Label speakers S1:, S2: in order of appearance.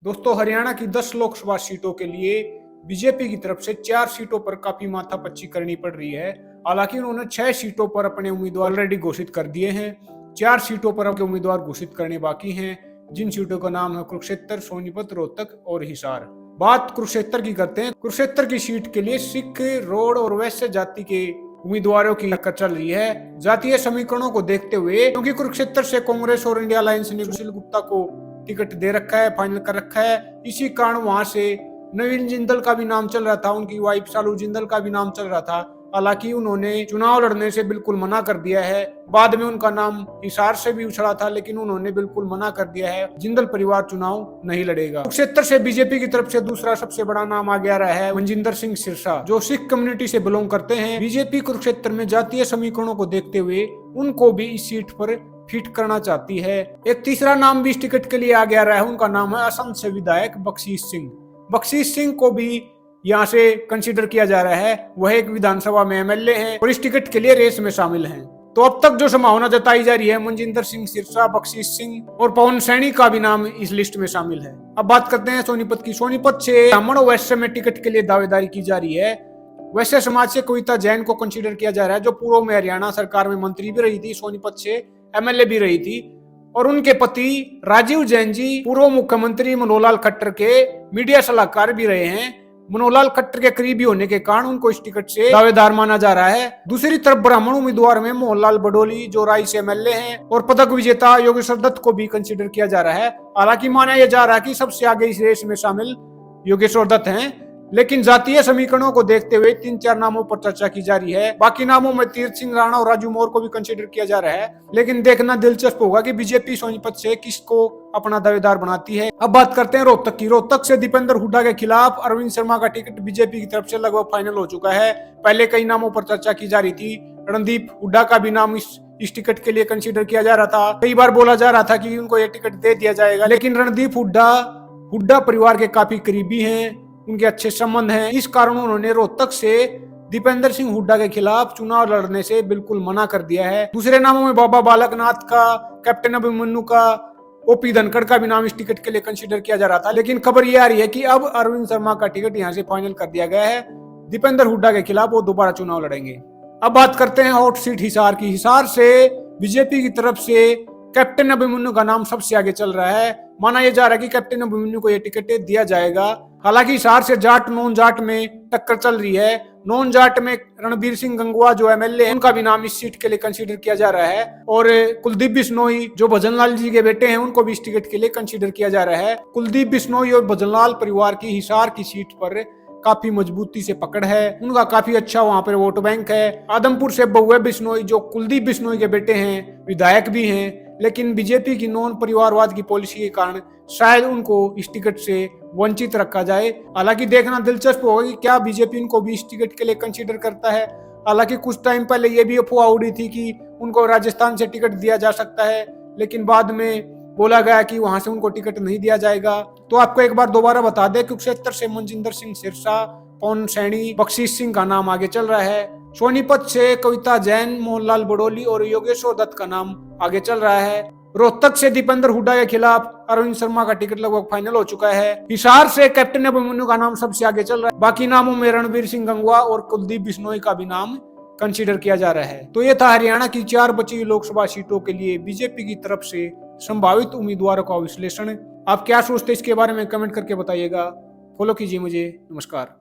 S1: दोस्तों, हरियाणा की 10 लोकसभा सीटों के लिए बीजेपी की तरफ से 4 सीटों पर काफी माथापच्ची करनी पड़ रही है। हालांकि उन्होंने 6 सीटों पर अपने उम्मीदवार ऑलरेडी घोषित कर दिए हैं। 4 सीटों पर अपने उम्मीदवार घोषित करने बाकी हैं, जिन सीटों का नाम है कुरुक्षेत्र, सोनीपत, रोहतक और हिसार। बात कुरुक्षेत्र की करते हैं। कुरुक्षेत्र की सीट के लिए सिख, रोड और वैश्य जाति के उम्मीदवारों की टक्कर चल रही है। जातीय समीकरणों को देखते हुए, क्योंकि कुरुक्षेत्र से कांग्रेस और इंडिया अलायंस ने सुशील गुप्ता को टिकट दे रखा है, फाइनल कर रखा है, इसी कारण वहां से नवीन जिंदल का भी नाम चल रहा था, उनकी वाइफ सालू जिंदल का भी नाम चल रहा था। हालांकि उन्होंने चुनाव लड़ने से बिल्कुल मना कर दिया है। बाद में उनका नाम हिसार से भी उछला था, लेकिन उन्होंने बिल्कुल मना कर दिया है, जिंदल परिवार चुनाव नहीं लड़ेगा। कुरुक्षेत्र से बीजेपी की तरफ से दूसरा सबसे बड़ा नाम आगे आ रहा है मनजिंदर सिंह सिरसा, जो सिख कम्युनिटी से बिलोंग करते हैं। बीजेपी कुरुक्षेत्र में जातीय समीकरणों को देखते हुए उनको भी इस सीट पर फिट करना चाहती है। एक तीसरा नाम भी इस टिकट के लिए आगे आ रहा है, उनका नाम है असम से विधायक बख्शीश सिंह। बख्शीश सिंह को भी यहाँ से कंसीडर किया जा रहा है। वह एक विधानसभा में एमएलए हैं और इस टिकट के लिए रेस में शामिल हैं। तो अब तक जो संभावना जताई जा रही है, मनजिंदर सिंह सिरसा, बख्शीश सिंह और पवन सैनी का भी नाम इस लिस्ट में शामिल है। अब बात करते हैं सोनीपत की। सोनीपत से ब्राह्मण और वैश्य में टिकट के लिए दावेदारी की जा रही है। वैश्य समाज से कविता जैन को कंसीडर किया जा रहा है, जो पूर्व में हरियाणा सरकार में मंत्री भी रही थी, सोनीपत से एमएलए भी रही थी, और उनके पति राजीव जैन जी पूर्व मुख्यमंत्री मनोहर लाल खट्टर के मीडिया सलाहकार भी रहे हैं। मनोहर लाल खट्टर के करीबी होने के कारण उनको इस टिकट से दावेदार माना जा रहा है। दूसरी तरफ ब्राह्मण उम्मीदवार में मोहनलाल बडोली, जो राय से एमएलए हैं, और पदक विजेता योगेश्वर दत्त को भी कंसीडर किया जा रहा है। हालांकि माना यह जा रहा है कि सबसे आगे इस रेस में शामिल योगेश्वर दत्त हैं, लेकिन जातीय समीकरणों को देखते हुए 3-4 नामों पर चर्चा की जा रही है। बाकी नामों में तीर्थ सिंह राणा और राजू मोर को भी कंसीडर किया जा रहा है, लेकिन देखना दिलचस्प होगा कि बीजेपी सोनीपत से किसको अपना दावेदार बनाती है। अब बात करते हैं रोहतक की। रोहतक से दीपेंद्र हुड्डा के खिलाफ अरविंद शर्मा का टिकट बीजेपी की तरफ से लगभग फाइनल हो चुका है। पहले कई नामों पर चर्चा की जा रही थी। रणदीप हुड्डा का भी नाम इस टिकट के लिए कंसीडर किया जा रहा था। कई बार बोला जा रहा था कि उनको यह टिकट दे दिया जाएगा, लेकिन रणदीप हुड्डा परिवार के काफी करीबी हैं, उनके अच्छे संबंध हैं। इस कारण उन्होंने रोहतक से दीपेंद्र सिंह हुड्डा के खिलाफ चुनाव लड़ने से बिल्कुल मना कर दिया है। दूसरे नामों में बाबा बालकनाथ का, कैप्टन अभिमन्यु का, ओपी धनखड़ का भी नाम इस टिकट के लिए कंसीडर किया जा रहा था, लेकिन खबर यह आ रही है कि अब अरविंद शर्मा का टिकट यहां से फाइनल कर दिया गया है। दीपेंद्र हुड्डा के खिलाफ वो दोबारा चुनाव लड़ेंगे। अब बात करते हैं हॉट सीट हिसार की। हिसार से बीजेपी की तरफ से कैप्टन अभिमन्यु का नाम सबसे आगे चल रहा है। माना यह जा रहा है कि कैप्टन अभिमन्यु को यह टिकट दिया जाएगा। हालांकि हिसार से जाट नॉन जाट में टक्कर चल रही है। नॉन जाट में रणबीर सिंह गंगवा जो एमएलए है, उनका भी नाम इस सीट के लिए कंसीडर किया जा रहा है, और कुलदीप बिश्नोई जो भजनलाल जी के बेटे हैं, उनको भी इस टिकट के लिए कंसीडर किया जा रहा है। कुलदीप बिश्नोई और भजनलाल परिवार की हिसार की सीट पर काफी मजबूती से पकड़ है। उनका काफी अच्छा वहां पर वोट बैंक है। आदमपुर से बहुए बिश्नोई जो कुलदीप बिश्नोई के बेटे हैं, विधायक भी हैं, लेकिन बीजेपी की नॉन परिवारवाद की पॉलिसी के कारण शायद उनको इस टिकट से वंचित रखा जाए। हालांकि देखना दिलचस्प होगा कि क्या बीजेपी इनको भी इस टिकट के लिए कंसीडर करता है। हालांकि कुछ टाइम पहले ये भी अफवाह उड़ी थी कि उनको राजस्थान से टिकट दिया जा सकता है, लेकिन बाद में बोला गया कि वहां से उनको टिकट नहीं दिया जाएगा। तो आपको एक बार दोबारा बता दें, कुरुक्षेत्र से मनजिंदर सिंह सिरसा, पवन सैनी, बख्शीश सिंह का नाम आगे चल रहा है। सोनीपत से कविता जैन, मोहनलाल बडोली और योगेश्वर दत्त का नाम आगे चल रहा है। रोहतक से दीपेंद्र हुड्डा के खिलाफ अरविंद शर्मा का टिकट लगभग फाइनल हो चुका है। हिसार से कैप्टन अभिमन्यु का नाम सबसे आगे चल रहा है। बाकी नामों में रणबीर सिंह गंगवा और कुलदीप बिश्नोई का भी नाम कंसीडर किया जा रहा है। तो ये था हरियाणा की 4 बची लोकसभा सीटों के लिए बीजेपी की तरफ से संभावित उम्मीदवारों का विश्लेषण। आप क्या सोचते हैं इसके बारे में कमेंट करके बताइएगा। फॉलो कीजिए मुझे। नमस्कार।